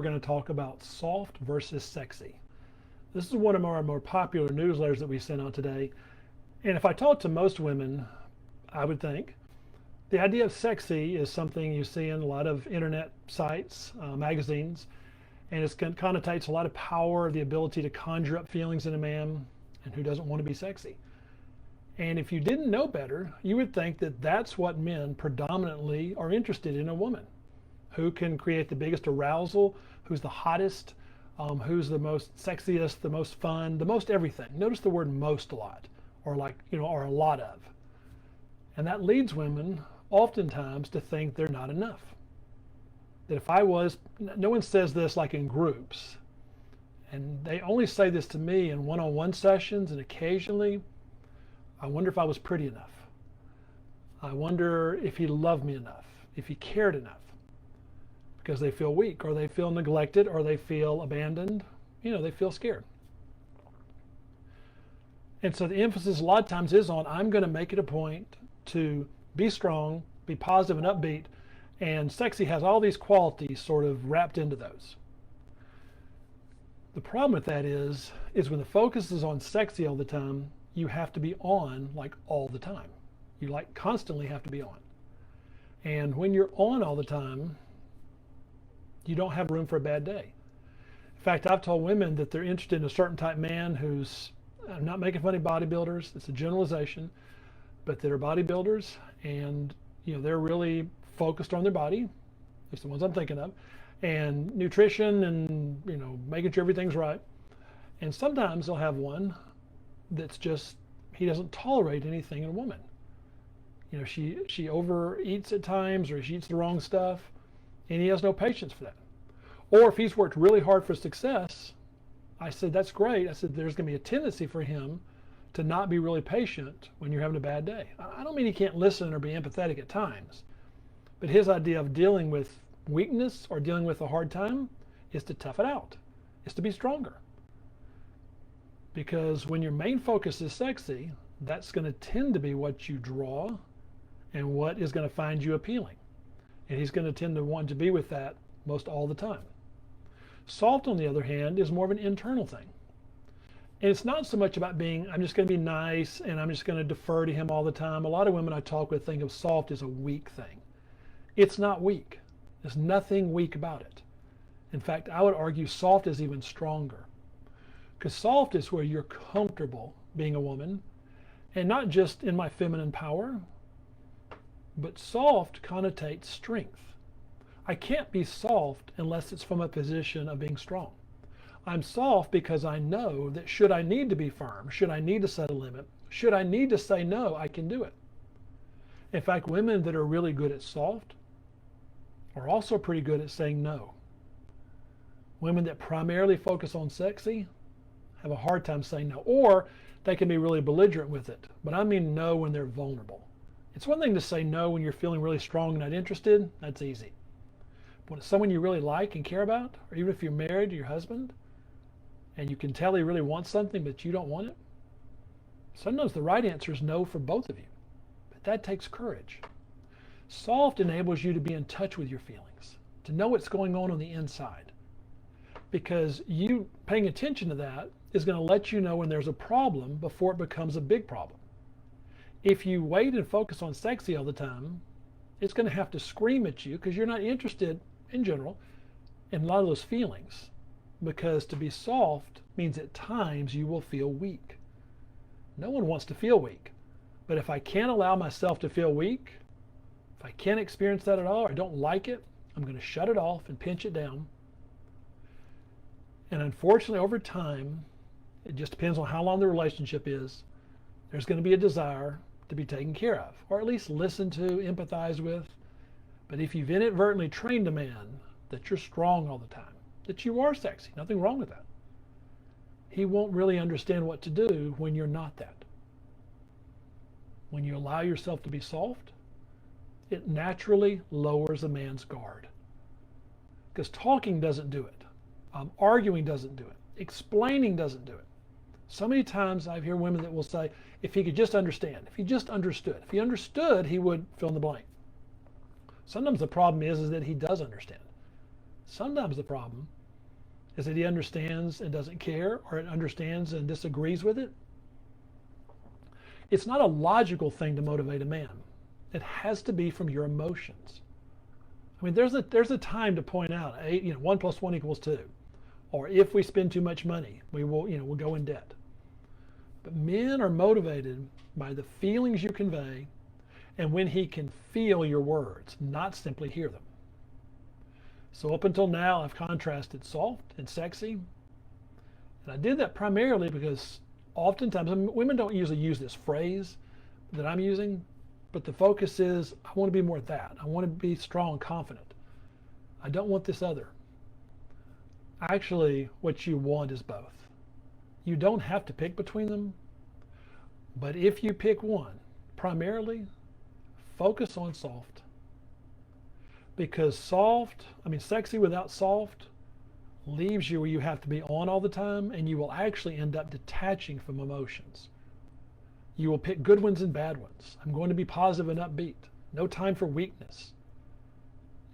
we're going to talk about soft versus sexy. This is one of our more popular newsletters that we sent out today. And if I talk to most women, I would think the idea of sexy is something you see in a lot of internet sites, magazines, and it connotates a lot of power, the ability to conjure up feelings in a man, and who doesn't want to be sexy. And if you didn't know better, you would think that that's what men predominantly are interested in a woman. Who can create the biggest arousal, who's the hottest, who's the most sexiest, the most fun, the most everything. Notice the word most a lot, or or a lot of. And that leads women oftentimes to think they're not enough. That if I was, no one says this like in groups, and they only say this to me in one-on-one sessions, and occasionally, I wonder if I was pretty enough. I wonder if he loved me enough, if he cared enough. Because they feel weak, or they feel neglected, or they feel abandoned, they feel scared. And so the emphasis a lot of times is on, I'm going to make it a point to be strong, be positive and upbeat, and sexy has all these qualities sort of wrapped into those. The problem with that is when the focus is on sexy all the time, you have to be on like all the time. You like constantly have to be on. And when you're on all the time, you don't have room for a bad day. In fact, I've told women that they're interested in a certain type man who's, I'm not making fun of bodybuilders, it's a generalization, but they're bodybuilders and they're really focused on their body, at least the ones I'm thinking of, and nutrition and making sure everything's right. And sometimes they'll have one that's just, he doesn't tolerate anything in a woman. She overeats at times, or she eats the wrong stuff, and he has no patience for that. Or if he's worked really hard for success, I said, that's great. I said, there's going to be a tendency for him to not be really patient when you're having a bad day. I don't mean he can't listen or be empathetic at times, but his idea of dealing with weakness or dealing with a hard time is to tough it out, is to be stronger. Because when your main focus is sexy, that's going to tend to be what you draw and what is going to find you appealing. And he's going to tend to want to be with that most all the time. Soft, on the other hand, is more of an internal thing. And it's not so much about being, I'm just going to be nice and I'm just going to defer to him all the time. A lot of women I talk with think of soft as a weak thing. It's not weak. There's nothing weak about it. In fact, I would argue soft is even stronger. Because soft is where you're comfortable being a woman, and not just in my feminine power, but soft connotates strength. I can't be soft unless it's from a position of being strong. I'm soft because I know that should I need to be firm, should I need to set a limit, should I need to say no, I can do it. In fact, women that are really good at soft are also pretty good at saying no. Women that primarily focus on sexy have a hard time saying no, or they can be really belligerent with it. But I mean no when they're vulnerable. It's one thing to say no when you're feeling really strong and not interested. That's easy. But when it's someone you really like and care about, or even if you're married to your husband and you can tell he really wants something but you don't want it, sometimes the right answer is no for both of you. But that takes courage. Soft enables you to be in touch with your feelings, to know what's going on the inside. Because you paying attention to that is going to let you know when there's a problem before it becomes a big problem. If you wait and focus on sexy all the time, it's going to have to scream at you because you're not interested, in general, in a lot of those feelings. Because to be soft means at times you will feel weak. No one wants to feel weak. But if I can't allow myself to feel weak, if I can't experience that at all, or I don't like it, I'm going to shut it off and pinch it down. And unfortunately, over time, it just depends on how long the relationship is, there's going to be a desire to be taken care of, or at least listen to, empathize with. But if you've inadvertently trained a man that you're strong all the time, that you are sexy, nothing wrong with that, he won't really understand what to do when you're not that. When you allow yourself to be soft, it naturally lowers a man's guard. Because talking doesn't do it. Arguing doesn't do it. Explaining doesn't do it. So many times I hear women that will say, if he could just understand, if he just understood, if he understood, he would fill in the blank. Sometimes the problem is that he does understand. Sometimes the problem is that he understands and doesn't care, or it understands and disagrees with it. It's not a logical thing to motivate a man. It has to be from your emotions. I mean, there's a time to point out, 1 + 1 = 2, or if we spend too much money, we'll go in debt. But men are motivated by the feelings you convey, and when he can feel your words, not simply hear them. So up until now, I've contrasted soft and sexy, and I did that primarily because oftentimes, women don't usually use this phrase that I'm using, but the focus is, I want to be more of that. I want to be strong, confident. I don't want this other. Actually, what you want is both. You don't have to pick between them, but if you pick one, primarily focus on soft. Because sexy without soft leaves you where you have to be on all the time, and you will actually end up detaching from emotions. You will pick good ones and bad ones. I'm going to be positive and upbeat. No time for weakness.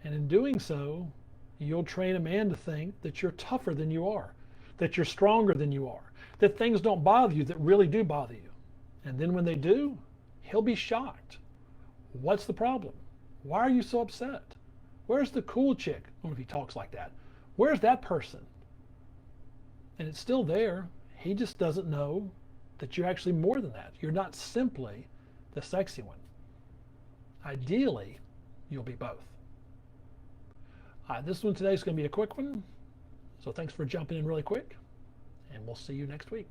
And in doing so, you'll train a man to think that you're tougher than you are, that you're stronger than you are, that things don't bother you that really do bother you. And then when they do, he'll be shocked. What's the problem? Why are you so upset? Where's the cool chick? I don't know if he talks like that. Where's that person? And it's still there. He just doesn't know that you're actually more than that. You're not simply the sexy one. Ideally, you'll be both. This one today is going to be a quick one. So thanks for jumping in really quick, and we'll see you next week.